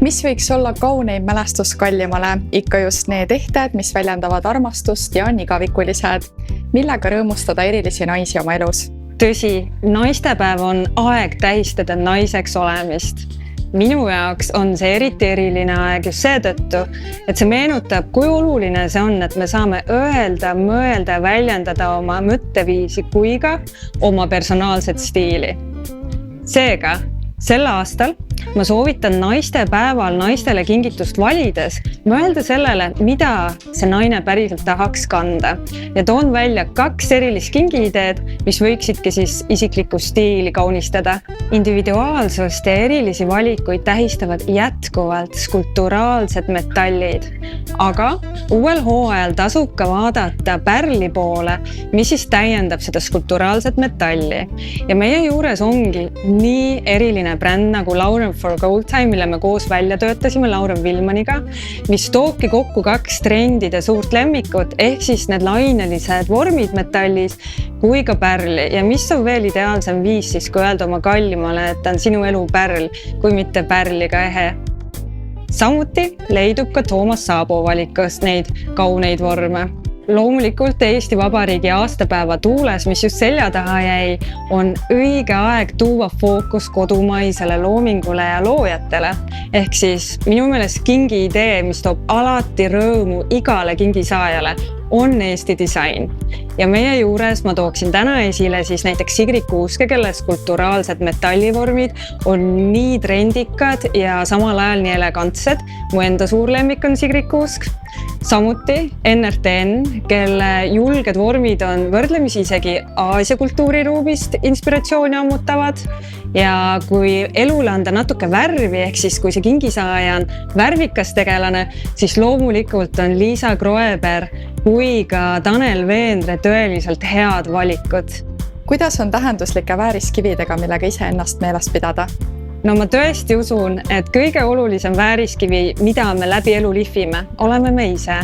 Mis võiks olla kauneim mälestus kallimale? Ikka just need ehted, mis väljendavad armastust ja on igavikulised. Millega rõõmustada erilisi naisi oma elus? Tõsi, naistepäev on aeg tähistada naiseks olemist. Minu jaoks on see eriti eriline aeg just seetõttu, et see meenutab, kui oluline see on, et me saame öelda, mõelda, väljendada oma mõtteviisi kui ka oma personaalset stiili. Seega, sel aastal ma soovitan naistepäeval naistele kingitust valides mõelda sellele, mida see naine päriselt tahaks kanda. Ja toon välja 2 erilist kingiideed, mis võiksidki siis isiklikku stiili kaunistada. Individuaalsust ja erilisi valikuid tähistavad jätkuvalt skulpturaalsed metallid. Aga uuel hooajal tasub ka vaadata pärli poole, mis siis täiendab seda skulpturaalset metalli. Ja meie juures ongi nii eriline bränd nagu Lauren for Gold Time, mille me koos välja töötasime Lauren Vilmaniga, mis toobki kokku 2 trendide suurt lemmikut, ehk siis need lainelised vormid metallis kui ka pärli. Ja mis on veel ideaalsem viis siis, kui öelda oma kallimale, et on sinu elu pärl, kui mitte pärliga ehe. Samuti leidub ka Toomas Saabo valikust neid kauneid vorme. Loomulikult Eesti Vabariigi aastapäeva tuules, mis just selja taha jäi, on õige aeg tuua fookus kodumaisele loomingule ja loojatele. Ehk siis minu meelest kingi idee, mis toob alati rõõmu igale kingisaajale, on Eesti disain. Ja meie juures ma tooksin täna esile siis näiteks Sigrid Kuuske, kelle skulpturaalsed metallivormid on nii trendikad ja samal ajal nii elegantsed. Mu enda suur lemmik on Sigrid Kuusk. Samuti NRTN, kelle julged vormid on võrdlemisi isegi Aasia kultuuriruumist inspiratsiooni ammutavad. Ja kui elule anda natuke värvi, ehk siis kui see kingisaaja on värvikas tegelane, siis loomulikult on Liisa Kroeber kui ka Tanel Veendre tõeliselt head valikud. Kuidas on tähenduslike vääriskividega, millega ise ennast meeles pidada? No ma tõesti usun, et kõige olulisem vääriskivi, mida me läbi elu lihvime, oleme me ise.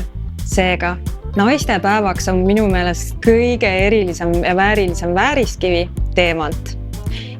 Seega, naistepäevaks on minu meelest kõige erilisem ja väärilisem vääriskivi teemant.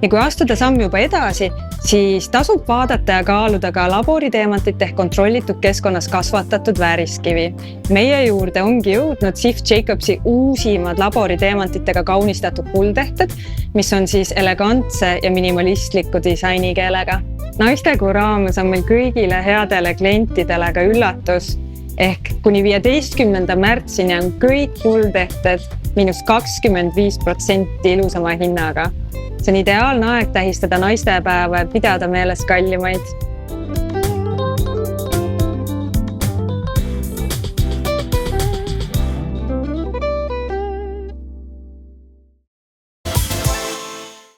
Ja kui astuda samm juba edasi, siis tasub vaadata ja kaaluda ka laboriteemantit ehk kontrollitud keskkonnas kasvatatud vääriskivi. Meie juurde ongi jõudnud Sif Jacobsi uusimad laboriteemantitega kaunistatud kuldehted, mis on siis elegantse ja minimalistliku disainikeelega. Naistekuu raames on meil kõigile headele klientidele ka üllatus, ehk kuni 15. märtsini on kõik kuldehted –25% ilusama hinnaga. See on ideaalne aeg tähistada naistepäeva ja pidada meeles kallimaid.